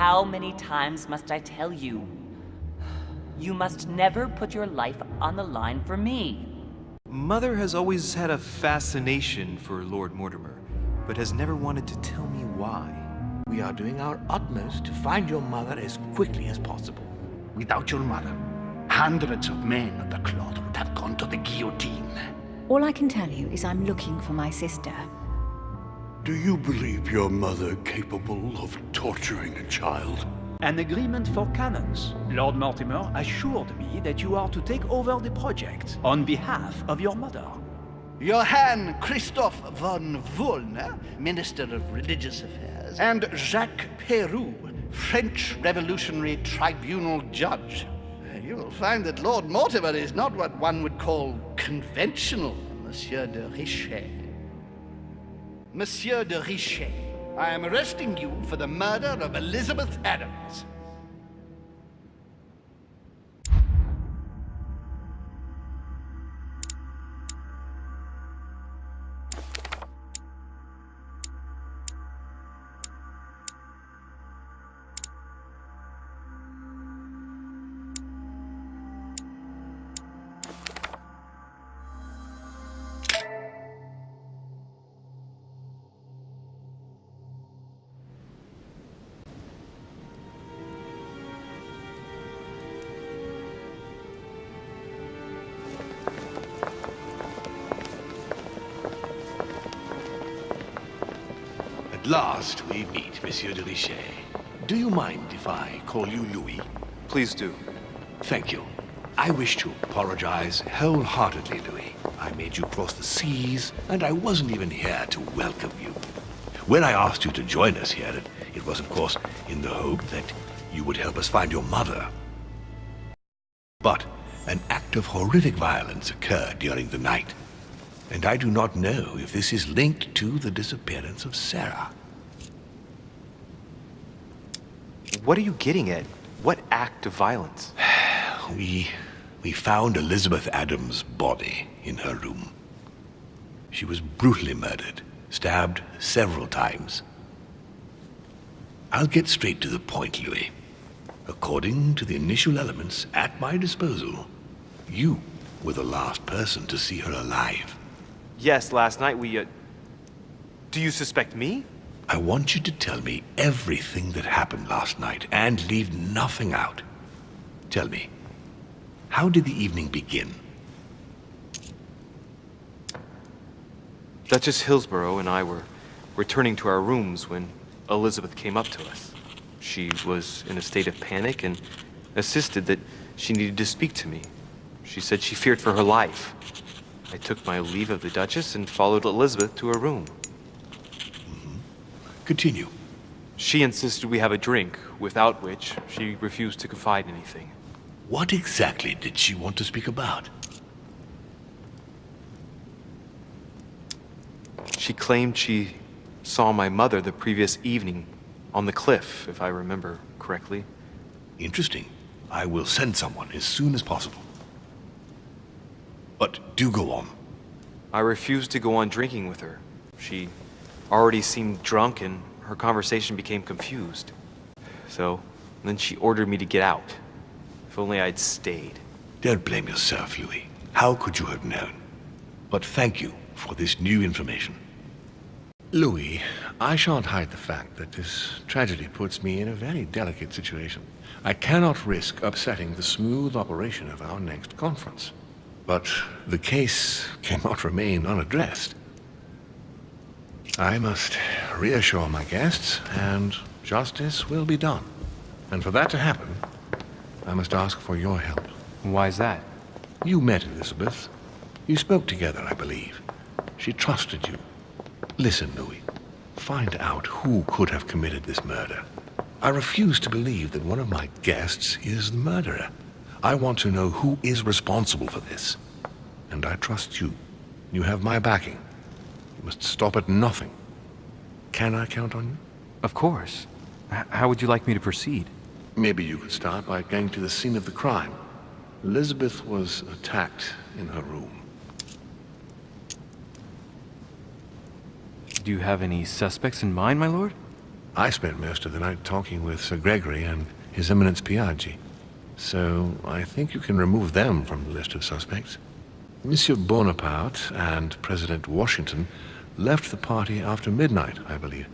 How many times must I tell you? You must never put your life on the line for me. Mother has always had a fascination for Lord Mortimer, but has never wanted to tell me why. We are doing our utmost to find your mother as quickly as possible. Without your mother, hundreds of men of the cloth would have gone to the guillotine. All I can tell you is I'm looking for my sister. Do you believe your mother capable of torturing a child? An agreement for cannons. Lord Mortimer assured me that you are to take over the project on behalf of your mother. Johann Christoph von Wollner, Minister of Religious Affairs, and Jacques Peroux, French Revolutionary Tribunal Judge. You will find that Lord Mortimer is not what one would call conventional, Monsieur de Richet. Monsieur de Richet, I am arresting you for the murder of Elizabeth Adams. At last we meet, Monsieur de Richet. Do you mind if I call you Louis? Please do. Thank you. I wish to apologize wholeheartedly, Louis. I made you cross the seas, and I wasn't even here to welcome you. When I asked you to join us here, it was, of course, in the hope that you would help us find your mother. But an act of horrific violence occurred during the night, and I do not know if this is linked to the disappearance of Sarah. What are you getting at? What act of violence? We found Elizabeth Adams' body in her room. She was brutally murdered, stabbed several times. I'll get straight to the point, Louis. According to the initial elements at my disposal, you were the last person to see her alive. Yes, last night Do you suspect me? I want you to tell me everything that happened last night and leave nothing out. Tell me, how did the evening begin? Duchess Hillsborough and I were returning to our rooms when Elizabeth came up to us. She was in a state of panic and insisted that she needed to speak to me. She said she feared for her life. I took my leave of the Duchess and followed Elizabeth to her room. Continue. She insisted we have a drink, without which she refused to confide anything. What exactly did she want to speak about? She claimed she saw my mother the previous evening on the cliff, if I remember correctly. Interesting. I will send someone as soon as possible. But do go on. I refused to go on drinking with her. She already seemed drunk and her conversation became confused. So, then she ordered me to get out. If only I'd stayed. Don't blame yourself, Louis. How could you have known? But thank you for this new information. Louis, I shan't hide the fact that this tragedy puts me in a very delicate situation. I cannot risk upsetting the smooth operation of our next conference. But the case cannot remain unaddressed. I must reassure my guests, and justice will be done. And for that to happen, I must ask for your help. Why is that? You met Elizabeth. You spoke together, I believe. She trusted you. Listen, Louis. Find out who could have committed this murder. I refuse to believe that one of my guests is the murderer. I want to know who is responsible for this. And I trust you. You have my backing. You must stop at nothing. Can I count on you? Of course. How would you like me to proceed? Maybe you could start by going to the scene of the crime. Elizabeth was attacked in her room. Do you have any suspects in mind, my lord? I spent most of the night talking with Sir Gregory and His Eminence Piaggi. So I think you can remove them from the list of suspects. Monsieur Bonaparte and President Washington left the party after midnight, I believe.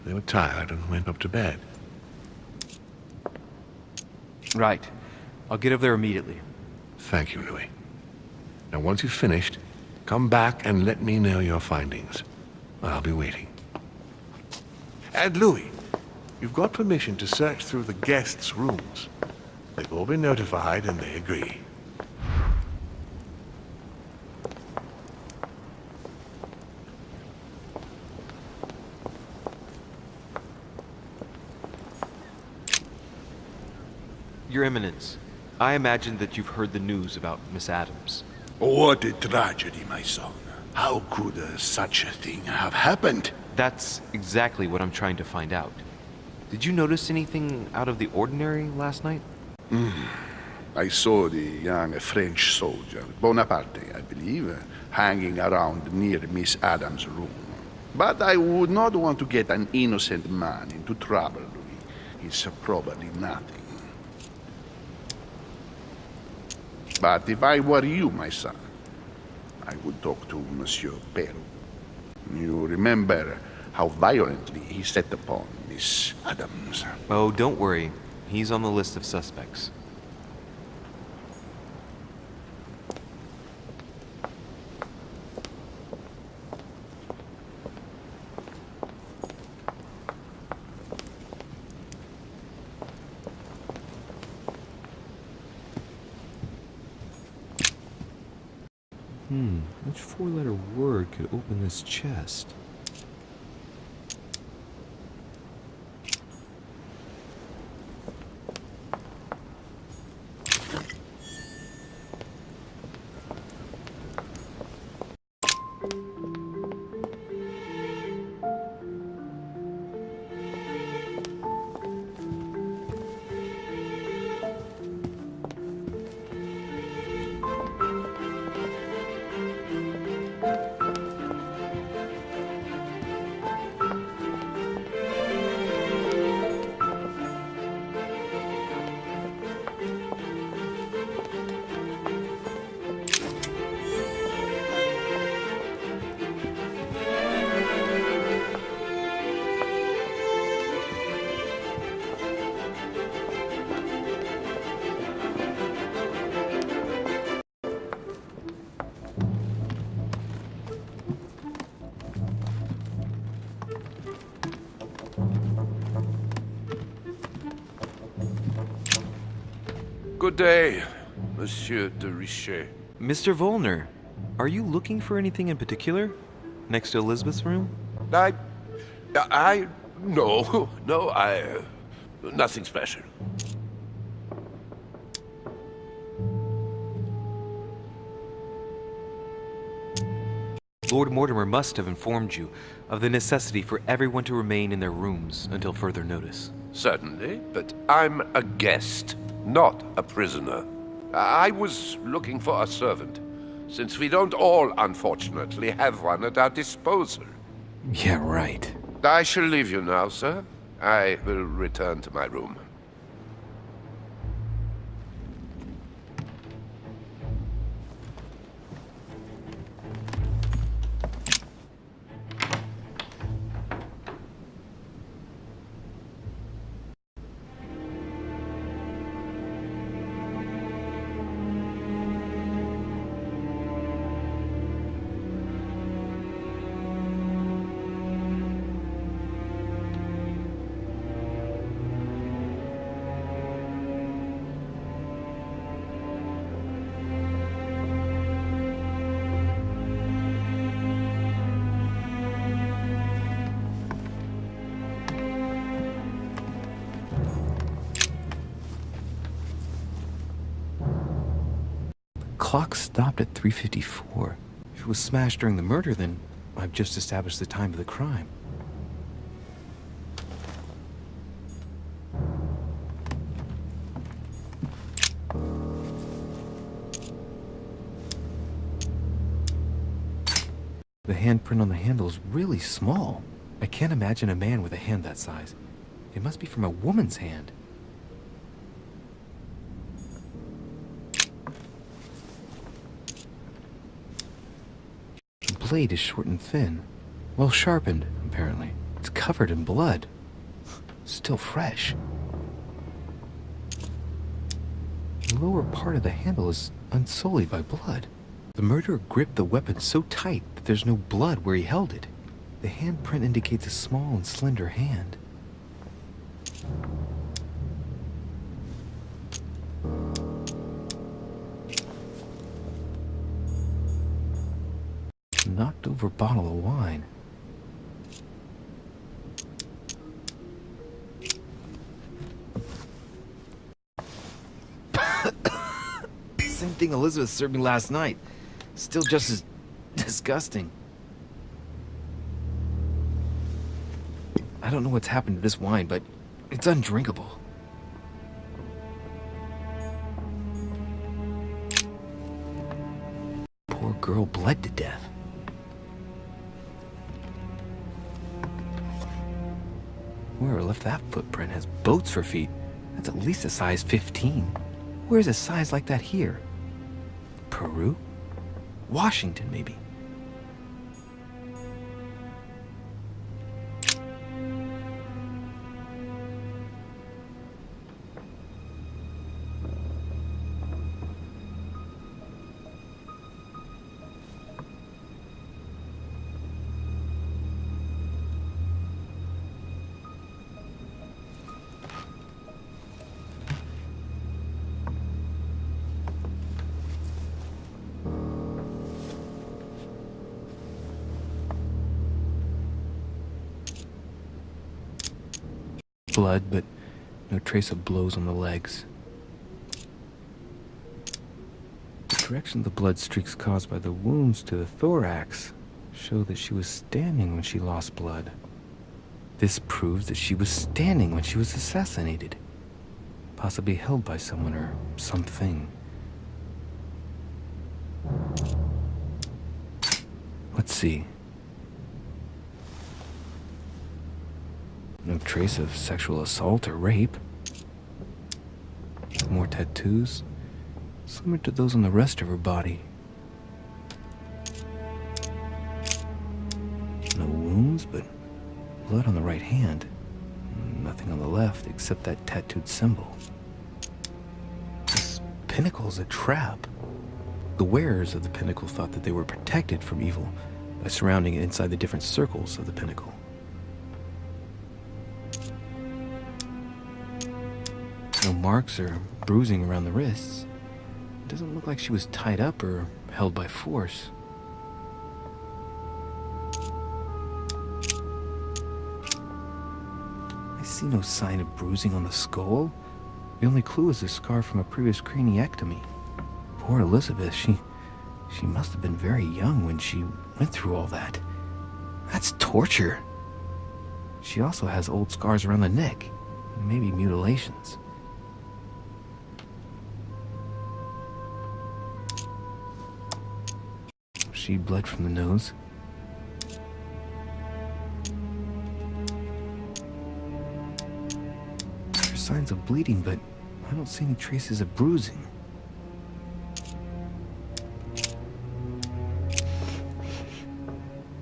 They were tired and went up to bed. Right. I'll get over there immediately. Thank you, Louis. Now, once you've finished, come back and let me know your findings. I'll be waiting. And Louis, you've got permission to search through the guests' rooms. They've all been notified and they agree. Your Eminence, I imagine that you've heard the news about Miss Adams. What a tragedy, my son. How could such a thing have happened? That's exactly what I'm trying to find out. Did you notice anything out of the ordinary last night? I saw the young French soldier, Bonaparte, I believe, hanging around near Miss Adams' room. But I would not want to get an innocent man into trouble, Louis. It's probably nothing. But if I were you, my son, I would talk to Monsieur Peru. You remember how violently he set upon Miss Adams. Oh, don't worry. He's on the list of suspects. Which four-letter word could open this chest? Good day, Monsieur de Richet. Mr. Volner, are you looking for anything in particular? Next to Elizabeth's room? No, nothing special. Lord Mortimer must have informed you of the necessity for everyone to remain in their rooms until further notice. Certainly, but I'm a guest, not a prisoner. I was looking for a servant, since we don't all, unfortunately, have one at our disposal. Yeah, right. I shall leave you now, sir. I will return to my room. Clock stopped at 3:54. If it was smashed during the murder, then I've just established the time of the crime. The handprint on the handle is really small. I can't imagine a man with a hand that size. It must be from a woman's hand. The blade is short and thin. Well sharpened, apparently. It's covered in blood. Still fresh. The lower part of the handle is unsullied by blood. The murderer gripped the weapon so tight that there's no blood where he held it. The handprint indicates a small and slender hand. Knocked over bottle of wine. Same thing Elizabeth served me last night. Still just as disgusting. I don't know what's happened to this wine, but it's undrinkable. Poor girl bled to death. Whoever left that footprint has boats for feet. That's at least a size 15. Where's a size like that here? Peru? Washington, maybe. Blood, but no trace of blows on the legs. The direction of the blood streaks caused by the wounds to the thorax show that she was standing when she lost blood. This proves that she was standing when she was assassinated, possibly held by someone or something. Let's see. No trace of sexual assault or rape. More tattoos, similar to those on the rest of her body. No wounds, but blood on the right hand. Nothing on the left except that tattooed symbol. This pinnacle's a trap. The wearers of the pinnacle thought that they were protected from evil by surrounding it inside the different circles of the pinnacle. No marks or bruising around the wrists. It doesn't look like she was tied up or held by force. I see no sign of bruising on the skull. The only clue is a scar from a previous craniectomy. Poor Elizabeth, she must have been very young when she went through all that. That's torture. She also has old scars around the neck, maybe mutilations. She bled from the nose. There are signs of bleeding, but I don't see any traces of bruising.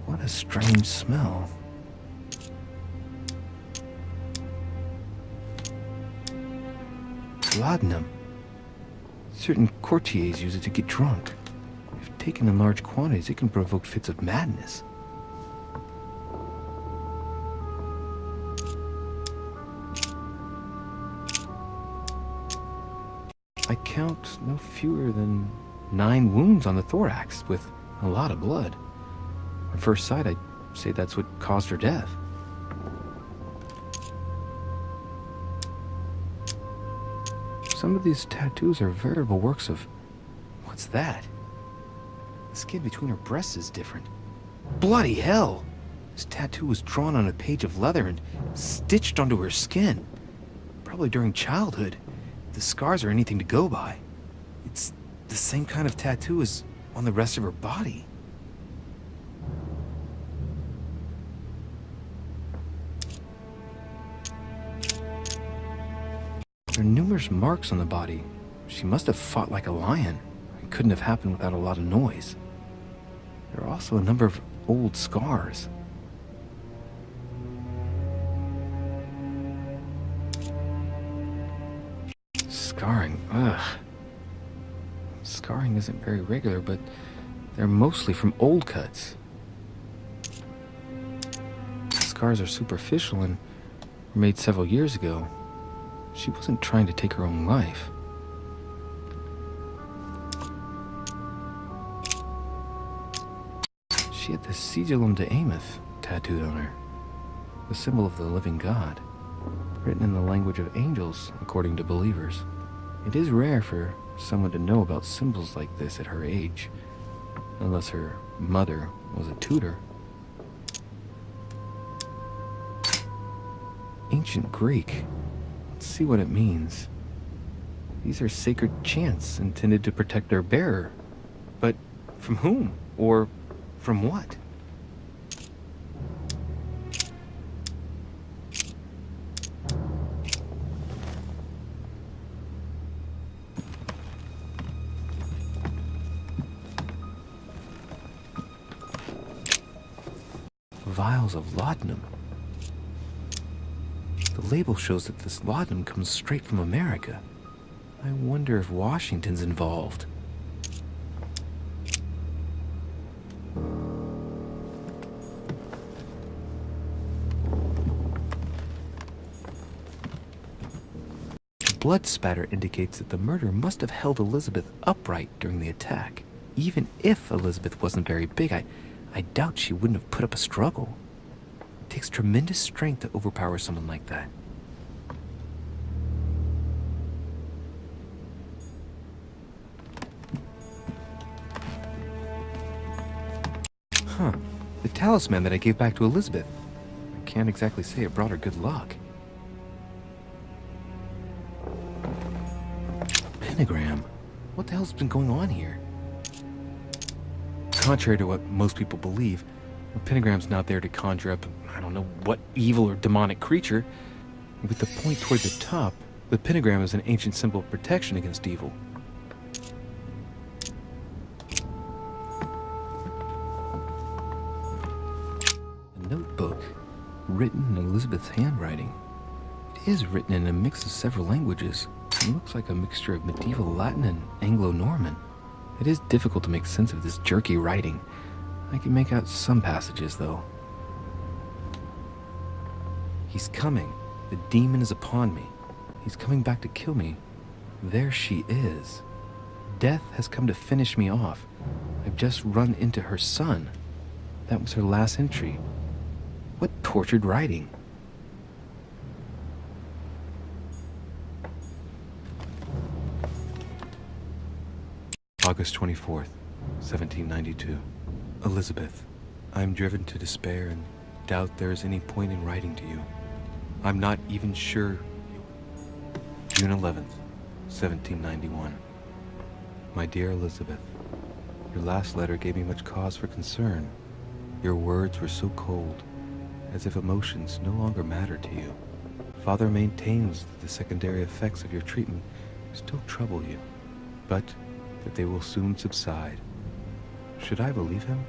What a strange smell. Laudanum. Certain courtiers use it to get drunk. If taken in large quantities, it can provoke fits of madness. I count no fewer than 9 wounds on the thorax, with a lot of blood. At first sight, I'd say that's what caused her death. Some of these tattoos are veritable works of... What's that? The skin between her breasts is different. Bloody hell! This tattoo was drawn on a page of leather and stitched onto her skin. Probably during childhood. If the scars are anything to go by. It's the same kind of tattoo as on the rest of her body. There are numerous marks on the body. She must have fought like a lion. It couldn't have happened without a lot of noise. There are also a number of old scars. Scarring, ugh. Scarring isn't very regular, but they're mostly from old cuts. Scars are superficial and were made several years ago. She wasn't trying to take her own life. She had the Sigillum de Ameth tattooed on her, the symbol of the living God, written in the language of angels, according to believers. It is rare for someone to know about symbols like this at her age, unless her mother was a tutor. Ancient Greek. Let's see what it means. These are sacred chants intended to protect their bearer. But from whom? Or from what? Vials of laudanum. The label shows that this laudanum comes straight from America. I wonder if Washington's involved. Blood spatter indicates that the murder must have held Elizabeth upright during the attack. Even if Elizabeth wasn't very big, I doubt she wouldn't have put up a struggle. It takes tremendous strength to overpower someone like that. Huh. The talisman that I gave back to Elizabeth. I can't exactly say it brought her good luck. Pentagram. What the hell's been going on here? Contrary to what most people believe, the pentagram's not there to conjure up, I don't know what evil or demonic creature. With the point toward the top, the pentagram is an ancient symbol of protection against evil. A notebook, written in Elizabeth's handwriting. It is written in a mix of several languages. It looks like a mixture of medieval Latin and Anglo-Norman. It is difficult to make sense of this jerky writing. I can make out some passages, though. He's coming. The demon is upon me. He's coming back to kill me. There she is. Death has come to finish me off. I've just run into her son. That was her last entry. What tortured writing. August 24th, 1792. Elizabeth, I am driven to despair and doubt there is any point in writing to you. I'm not even sure. June 11th, 1791. My dear Elizabeth, your last letter gave me much cause for concern. Your words were so cold, as if emotions no longer matter to you. Father maintains that the secondary effects of your treatment still trouble you, but that they will soon subside. Should I believe him?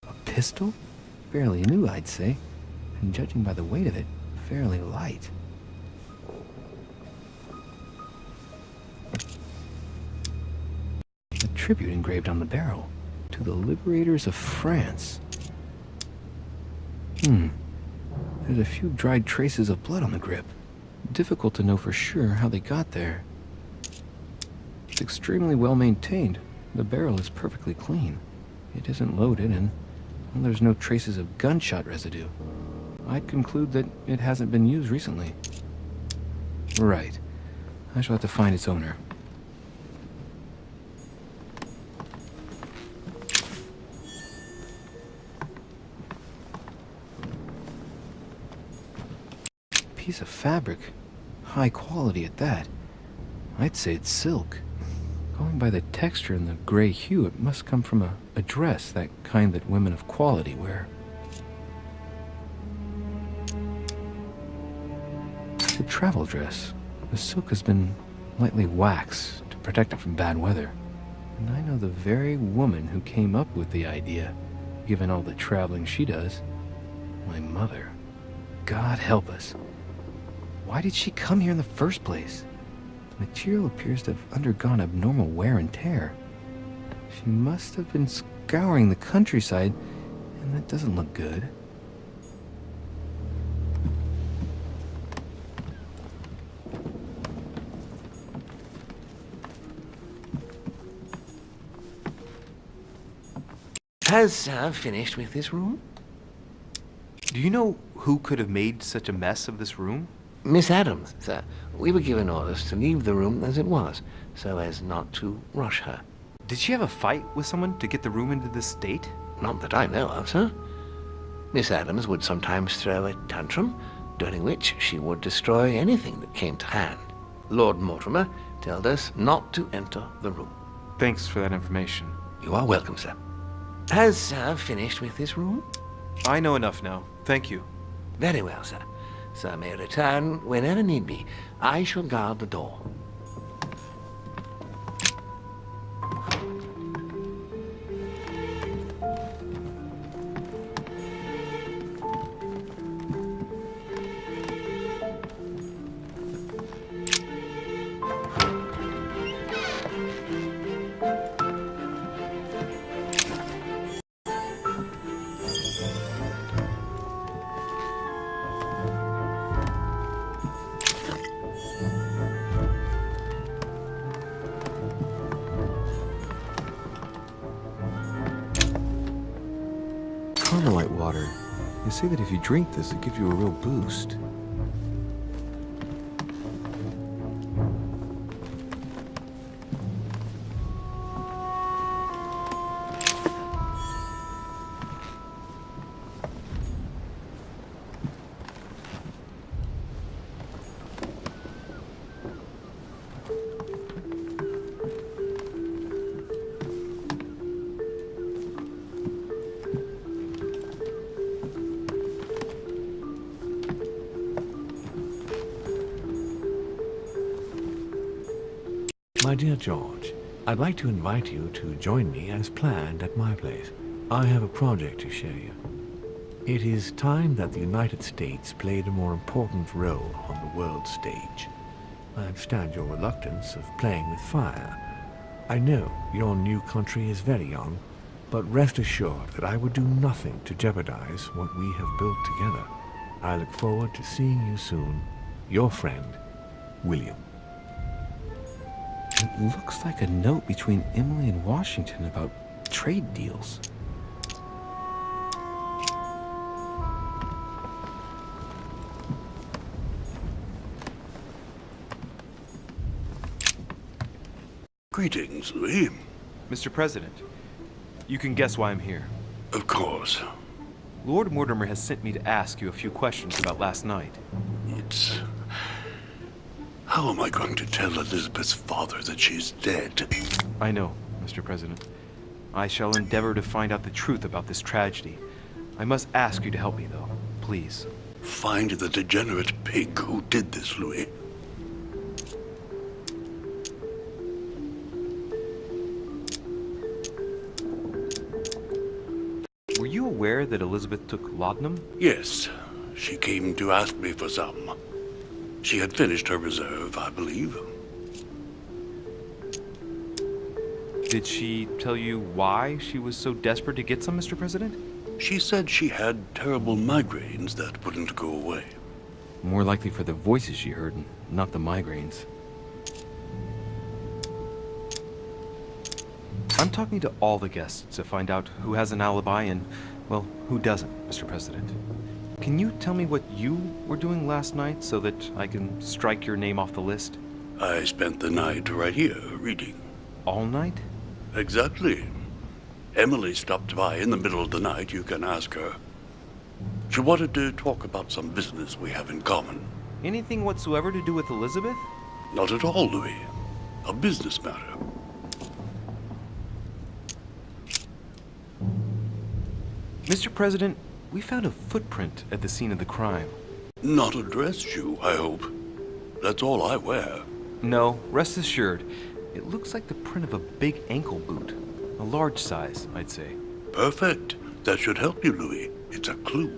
A pistol? Fairly new, I'd say, and judging by the weight of it, fairly light. A tribute engraved on the barrel to the liberators of France. There's a few dried traces of blood on the grip. Difficult to know for sure how they got there. It's extremely well maintained. The barrel is perfectly clean. It isn't loaded, and there's no traces of gunshot residue. I'd conclude that it hasn't been used recently. Right. I shall have to find its owner. Piece of fabric. High quality at that. I'd say it's silk. Going by the texture and the gray hue, it must come from a dress, that kind that women of quality wear. It's a travel dress. The silk has been lightly waxed to protect it from bad weather. And I know the very woman who came up with the idea, given all the traveling she does. My mother. God help us. Why did she come here in the first place? The material appears to have undergone abnormal wear and tear. She must have been scouring the countryside, and that doesn't look good. Has Sir finished with this room? Do you know who could have made such a mess of this room? Miss Adams, sir. We were given orders to leave the room as it was, so as not to rush her. Did she have a fight with someone to get the room into this state? Not that I know of, sir. Miss Adams would sometimes throw a tantrum, during which she would destroy anything that came to hand. Lord Mortimer told us not to enter the room. Thanks for that information. You are welcome, sir. Has Sir finished with this room? I know enough now. Thank you. Very well, sir. Sir may return whenever need be. I shall guard the door. Carmelite water. They say that if you drink this, it gives you a real boost. My dear George, I'd like to invite you to join me as planned at my place. I have a project to show you. It is time that the United States played a more important role on the world stage. I understand your reluctance of playing with fire. I know your new country is very young, but rest assured that I would do nothing to jeopardize what we have built together. I look forward to seeing you soon. Your friend, William. It looks like a note between Emily and Washington about trade deals. Greetings, Louis. Mr. President, you can guess why I'm here. Of course. Lord Mortimer has sent me to ask you a few questions about last night. How am I going to tell Elizabeth's father that she's dead? I know, Mr. President. I shall endeavor to find out the truth about this tragedy. I must ask you to help me, though. Please. Find the degenerate pig who did this, Louis. Were you aware that Elizabeth took laudanum? Yes. She came to ask me for some. She had finished her reserve, I believe. Did she tell you why she was so desperate to get some, Mr. President? She said she had terrible migraines that wouldn't go away. More likely for the voices she heard, not the migraines. I'm talking to all the guests to find out who has an alibi and, well, who doesn't, Mr. President. Can you tell me what you were doing last night so that I can strike your name off the list? I spent the night right here, reading. All night? Exactly. Emily stopped by in the middle of the night, you can ask her. She wanted to talk about some business we have in common. Anything whatsoever to do with Elizabeth? Not at all, Louis. A business matter. Mr. President, we found a footprint at the scene of the crime. Not a dress shoe, I hope. That's all I wear. No, rest assured. It looks like the print of a big ankle boot. A large size, I'd say. Perfect. That should help you, Louis. It's a clue.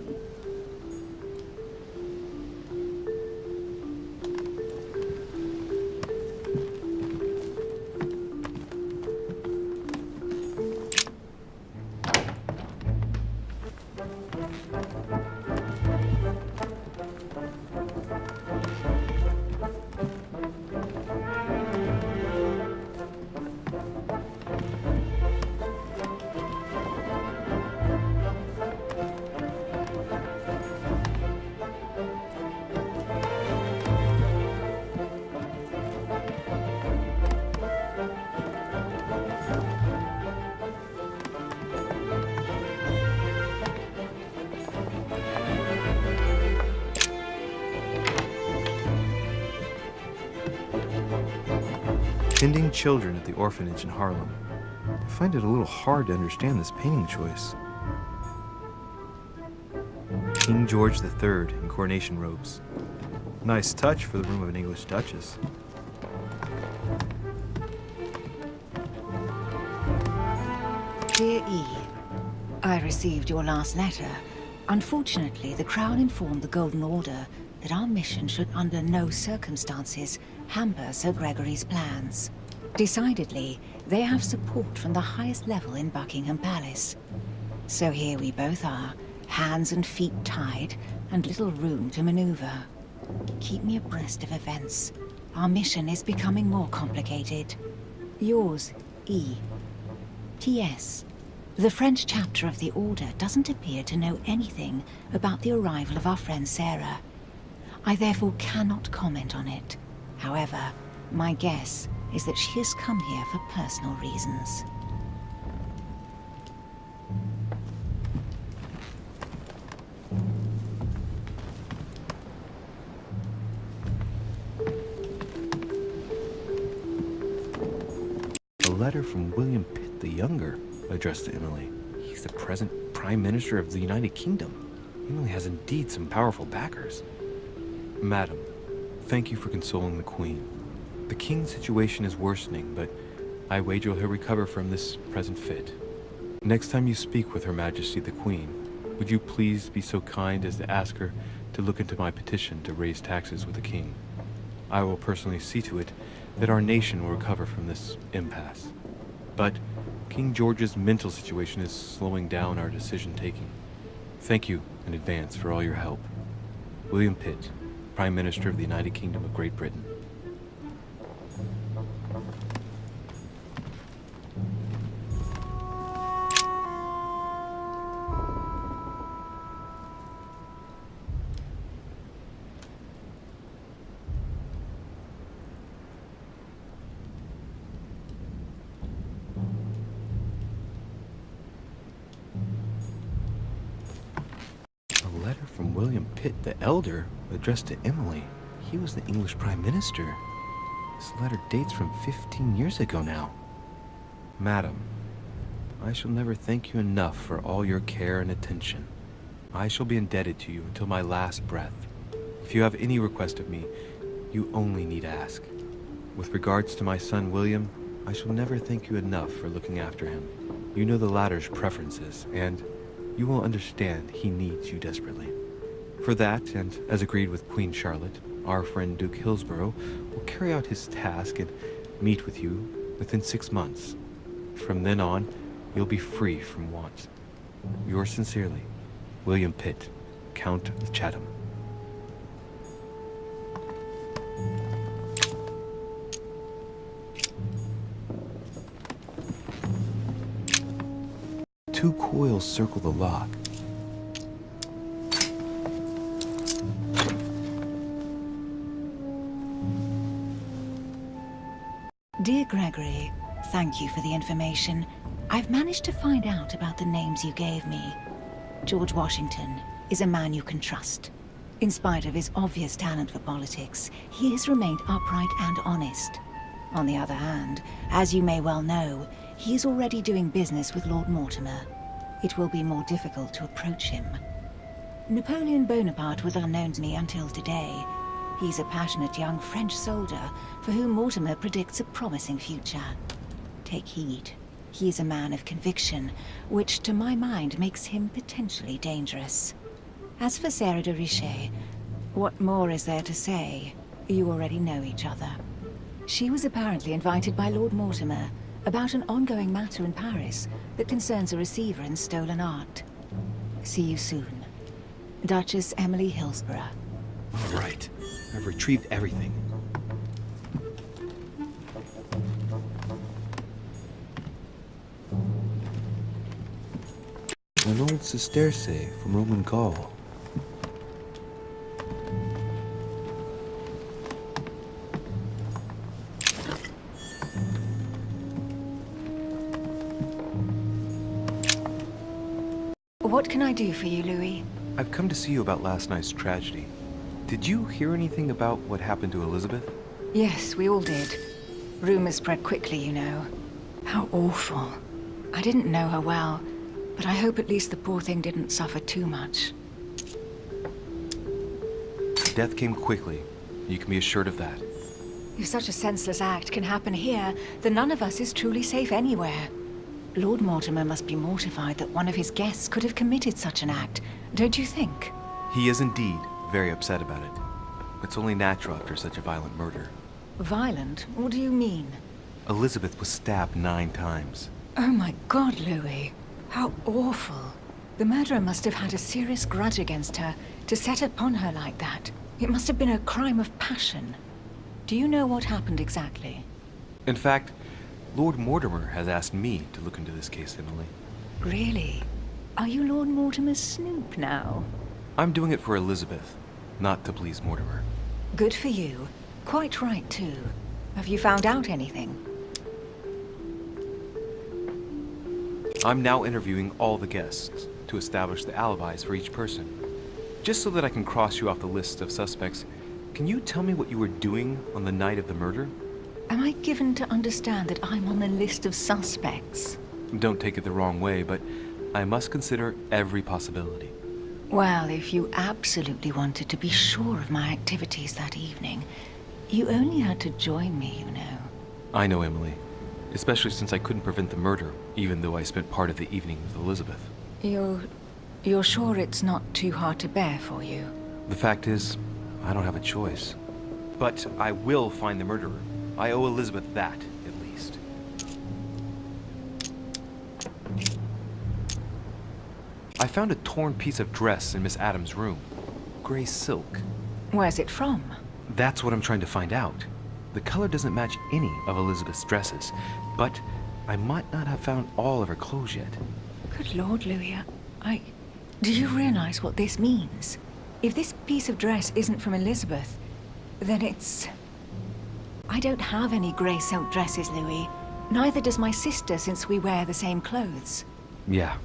Tending children at the orphanage in Harlem. I find it a little hard to understand this painting choice. King George III in coronation robes. Nice touch for the room of an English duchess. Dear E, I received your last letter. Unfortunately, the Crown informed the Golden Order that our mission should under no circumstances hamper Sir Gregory's plans. Decidedly, they have support from the highest level in Buckingham Palace. So here we both are, hands and feet tied, and little room to maneuver. Keep me abreast of events. Our mission is becoming more complicated. Yours, E. T.S. The French chapter of the Order doesn't appear to know anything about the arrival of our friend Sarah. I therefore cannot comment on it. However, my guess is that she has come here for personal reasons. A letter from William Pitt the Younger, addressed to Emily. He's the present Prime Minister of the United Kingdom. Emily has indeed some powerful backers. Madam, thank you for consoling the Queen. The King's situation is worsening, but I wager he'll recover from this present fit. Next time you speak with Her Majesty the Queen, would you please be so kind as to ask her to look into my petition to raise taxes with the King? I will personally see to it that our nation will recover from this impasse. But King George's mental situation is slowing down our decision-taking. Thank you in advance for all your help. William Pitt, Prime Minister of the United Kingdom of Great Britain. From William Pitt the Elder, addressed to Emily. He was the English Prime Minister. This letter dates from 15 years ago now. Madam, I shall never thank you enough for all your care and attention. I shall be indebted to you until my last breath. If you have any request of me, you only need ask. With regards to my son William, I shall never thank you enough for looking after him. You know the latter's preferences, and you will understand he needs you desperately. For that, and as agreed with Queen Charlotte, our friend Duke Hillsborough will carry out his task and meet with you within 6 months. From then on, you'll be free from want. Yours sincerely, William Pitt, Count of Chatham. Two coils circle the lock. Dear Gregory, thank you for the information. I've managed to find out about the names you gave me. George Washington is a man you can trust. In spite of his obvious talent for politics, he has remained upright and honest. On the other hand, as you may well know, he is already doing business with Lord Mortimer. it will be more difficult to approach him. Napoleon Bonaparte was unknown to me until today. He's a passionate young French soldier for whom Mortimer predicts a promising future. Take heed. He is a man of conviction, which to my mind makes him potentially dangerous. As for Sarah de Richet, what more is there to say? You already know each other. She was apparently invited by Lord Mortimer about an ongoing matter in Paris that concerns a receiver in stolen art. See you soon. Duchess Emily Hillsborough. All right. I've retrieved everything. An old sesterce from Roman Gaul. What can I do for you, Louis? I've come to see you about last night's tragedy. Did you hear anything about what happened to Elizabeth? Yes, we all did. Rumors spread quickly, you know. How awful. I didn't know her well, but I hope at least the poor thing didn't suffer too much. Death came quickly. You can be assured of that. If such a senseless act can happen here, then none of us is truly safe anywhere. Lord Mortimer must be mortified that one of his guests could have committed such an act, don't you think? He is indeed very upset about it. It's only natural after such a violent murder. Violent? What do you mean? Elizabeth was stabbed 9 times. Oh my God, Louis. How awful. The murderer must have had a serious grudge against her to set upon her like that. It must have been a crime of passion. Do you know what happened exactly? In fact, Lord Mortimer has asked me to look into this case, Emily. Really? Are you Lord Mortimer's snoop now? I'm doing it for Elizabeth, not to please Mortimer. Good for you. Quite right, too. Have you found out anything? I'm now interviewing all the guests to establish the alibis for each person. Just so that I can cross you off the list of suspects, can you tell me what you were doing on the night of the murder? Am I given to understand that I'm on the list of suspects? Don't take it the wrong way, but I must consider every possibility. Well, if you absolutely wanted to be sure of my activities that evening, you only had to join me, you know. I know, Emily. Especially since I couldn't prevent the murder, even though I spent part of the evening with Elizabeth. You're sure it's not too hard to bear for you? The fact is, I don't have a choice. But I will find the murderer. I owe Elizabeth that, at least. I found a torn piece of dress in Miss Adams' room. Gray silk. Where's it from? That's what I'm trying to find out. The color doesn't match any of Elizabeth's dresses, but I might not have found all of her clothes yet. Good Lord, Louis, do you realize what this means? If this piece of dress isn't from Elizabeth, then it's... I don't have any grey silk dresses, Louis. Neither does my sister, since we wear the same clothes. Yeah,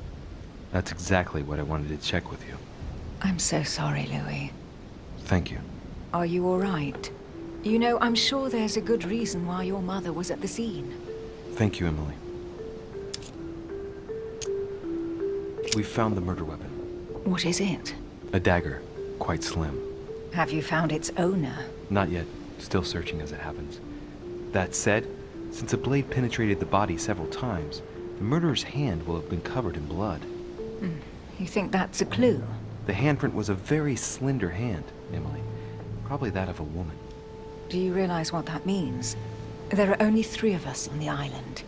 that's exactly what I wanted to check with you. I'm so sorry, Louis. Thank you. Are you all right? You know, I'm sure there's a good reason why your mother was at the scene. Thank you, Emily. We've found the murder weapon. What is it? A dagger, quite slim. Have you found its owner? Not yet. Still searching as it happens. That said, since the blade penetrated the body several times, the murderer's hand will have been covered in blood. You think that's a clue? The handprint was a very slender hand, Emily. Probably that of a woman. Do you realize what that means? There are only 3 of us on the island.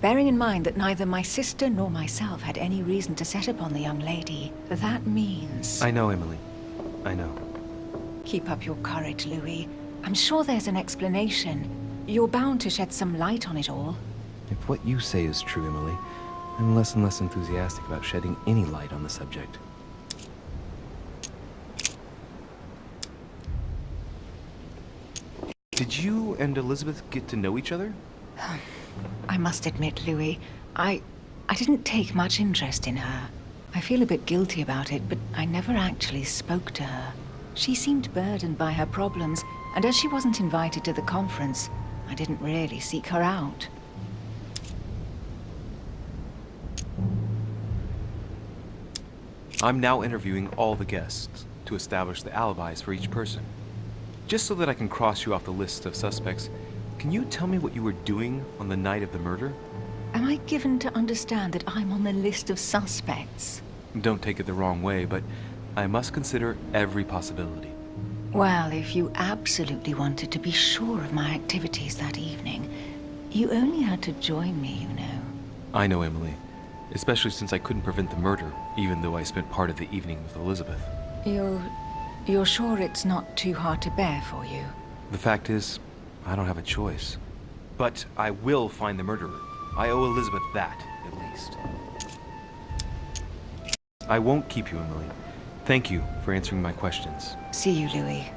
Bearing in mind that neither my sister nor myself had any reason to set upon the young lady, that means... I know, Emily. I know. Keep up your courage, Louis. I'm sure there's an explanation. You're bound to shed some light on it all. If what you say is true, Emily, I'm less and less enthusiastic about shedding any light on the subject. Did you and Elizabeth get to know each other? I must admit, Louis, I didn't take much interest in her. I feel a bit guilty about it, but I never actually spoke to her. She seemed burdened by her problems, and as she wasn't invited to the conference, I didn't really seek her out. I'm now interviewing all the guests to establish the alibis for each person. Just so that I can cross you off the list of suspects, can you tell me what you were doing on the night of the murder? Am I given to understand that I'm on the list of suspects? Don't take it the wrong way, but I must consider every possibility. Well, if you absolutely wanted to be sure of my activities that evening, you only had to join me, you know. I know, Emily. Especially since I couldn't prevent the murder, even though I spent part of the evening with Elizabeth. You're sure it's not too hard to bear for you? The fact is, I don't have a choice. But I will find the murderer. I owe Elizabeth that, at least. I won't keep you, Emily. Thank you for answering my questions. See you, Louis.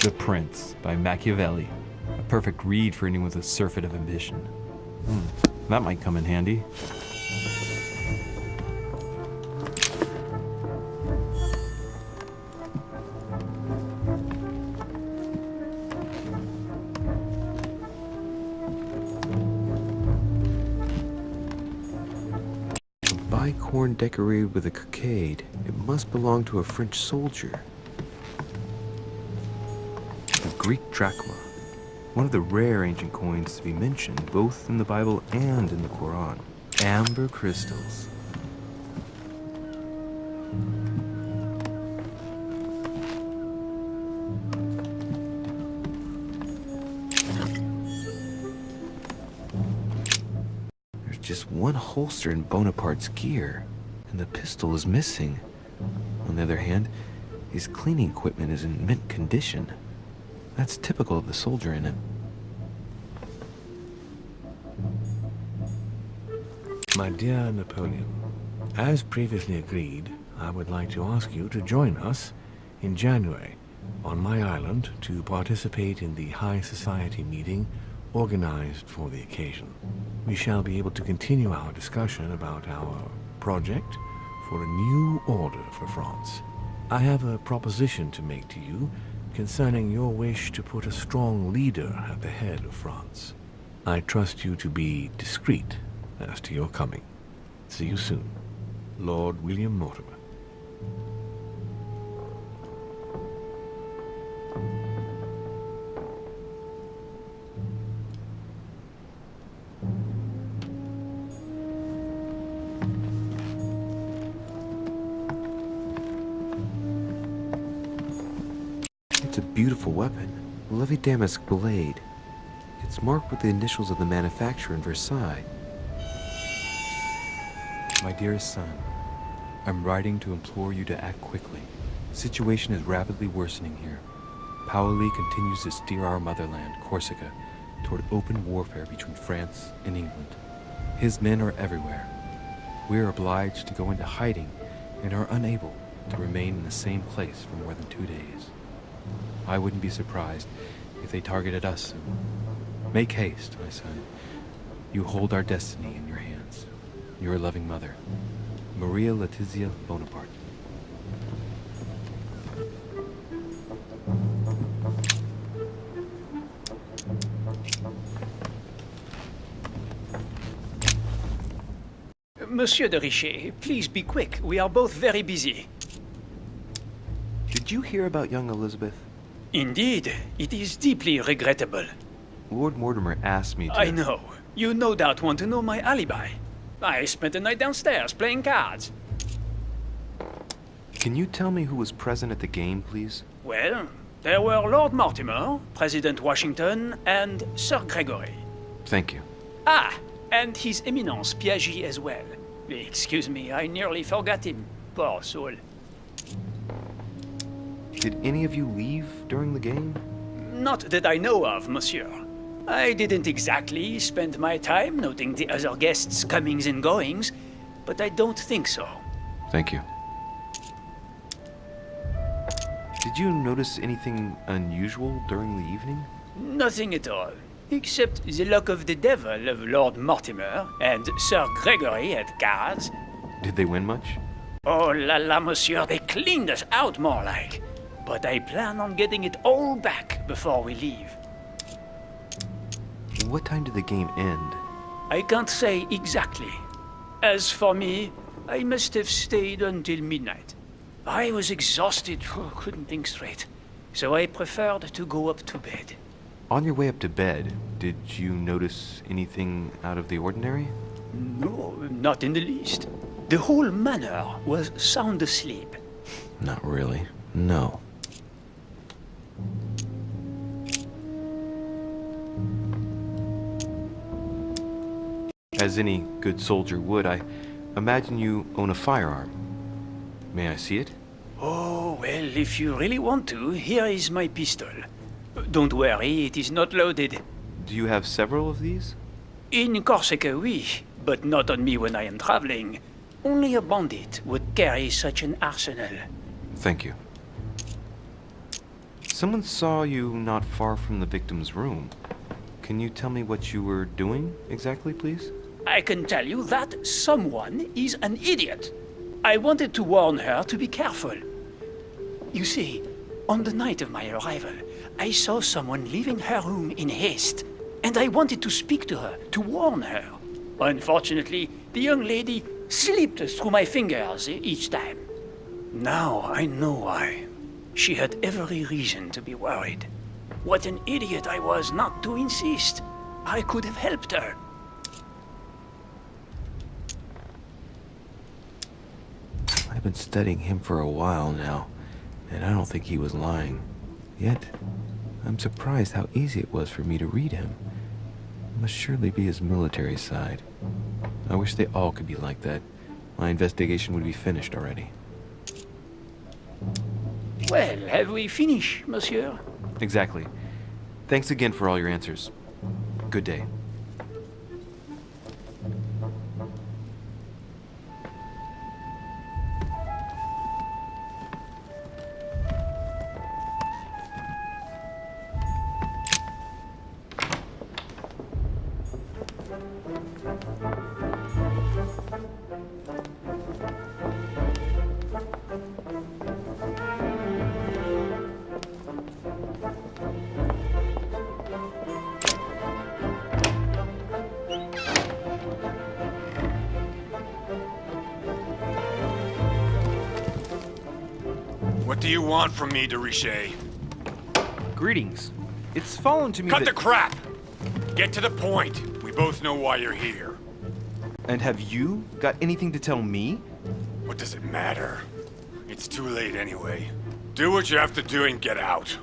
The Prince by Machiavelli. A perfect read for anyone with a surfeit of ambition. That might come in handy. A bicorn decorated with a cockade. It must belong to a French soldier. Greek drachma, one of the rare ancient coins to be mentioned both in the Bible and in the Quran. Amber crystals. There's just one holster in Bonaparte's gear, and the pistol is missing. On the other hand, his cleaning equipment is in mint condition. That's typical of the soldier in him. My dear Napoleon, as previously agreed, I would like to ask you to join us in January on my island to participate in the High Society meeting organized for the occasion. We shall be able to continue our discussion about our project for a new order for France. I have a proposition to make to you concerning your wish to put a strong leader at the head of France. I trust you to be discreet as to your coming. See you soon. Lord William Mortimer. It's a beautiful weapon, a Levy Damask blade. It's marked with the initials of the manufacturer in Versailles. My dearest son, I'm writing to implore you to act quickly. The situation is rapidly worsening here. Paoli continues to steer our motherland, Corsica, toward open warfare between France and England. His men are everywhere. We are obliged to go into hiding and are unable to remain in the same place for more than 2 days. I wouldn't be surprised if they targeted us soon. Make haste, my son. You hold our destiny in your hands. Your loving mother, Maria Letizia Bonaparte. Monsieur de Richet, please be quick. We are both very busy. Did you hear about young Elizabeth? Indeed, it is deeply regrettable. Lord Mortimer asked me to... I know. You no doubt want to know my alibi. I spent the night downstairs playing cards. Can you tell me who was present at the game, please? Well, there were Lord Mortimer, President Washington, and Sir Gregory. Thank you. Ah, and His Eminence Piaget as well. Excuse me, I nearly forgot him. Poor soul. Did any of you leave during the game? Not that I know of, monsieur. I didn't exactly spend my time noting the other guests' comings and goings, but I don't think so. Thank you. Did you notice anything unusual during the evening? Nothing at all, except the luck of the devil of Lord Mortimer and Sir Gregory at cards. Did they win much? Oh la la, monsieur, they cleaned us out more like. But I plan on getting it all back before we leave. What time did the game end? I can't say exactly. As for me, I must have stayed until midnight. I was exhausted, couldn't think straight. So I preferred to go up to bed. On your way up to bed, did you notice anything out of the ordinary? No, not in the least. The whole manor was sound asleep. Not really. No. As any good soldier would, I imagine you own a firearm. May I see it? Oh, well, if you really want to, here is my pistol. Don't worry, it is not loaded. Do you have several of these? In Corsica, oui, but not on me when I am traveling. Only a bandit would carry such an arsenal. Thank you. Someone saw you not far from the victim's room. Can you tell me what you were doing exactly, please? I can tell you that someone is an idiot. I wanted to warn her to be careful. You see, on the night of my arrival, I saw someone leaving her room in haste, and I wanted to speak to her, to warn her. Unfortunately, the young lady slipped through my fingers each time. Now I know why. She had every reason to be worried. What an idiot I was not to insist. I could have helped her. I've been studying him for a while now, and I don't think he was lying. Yet, I'm surprised how easy it was for me to read him. It must surely be his military side. I wish they all could be like that. My investigation would be finished already. Well, have we finished, monsieur? Exactly. Thanks again for all your answers. Good day. What do you want from me, de Richet? Greetings. It's fallen to me Cut that... the crap! Get to the point. We both know why you're here. And have you got anything to tell me? What does it matter? It's too late anyway. Do what you have to do and get out.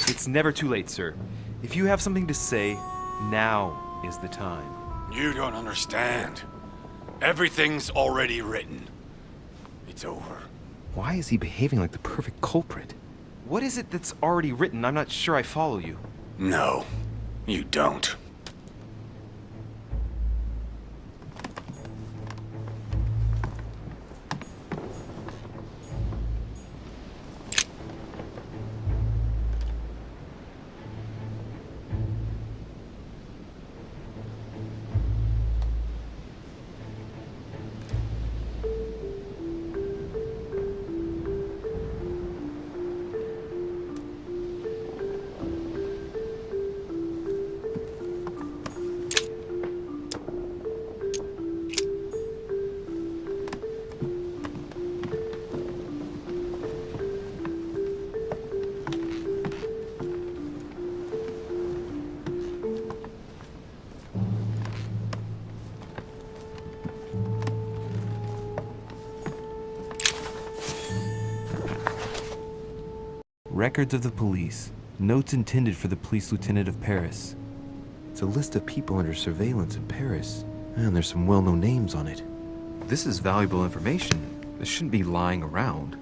It's never too late, sir. If you have something to say, now is the time. You don't understand. Everything's already written. It's over. Why is he behaving like the perfect culprit? What is it that's already written? I'm not sure I follow you. No, you don't. Records of the police. Notes intended for the police lieutenant of Paris. It's a list of people under surveillance in Paris, and there's some well-known names on it. This is valuable information. This shouldn't be lying around.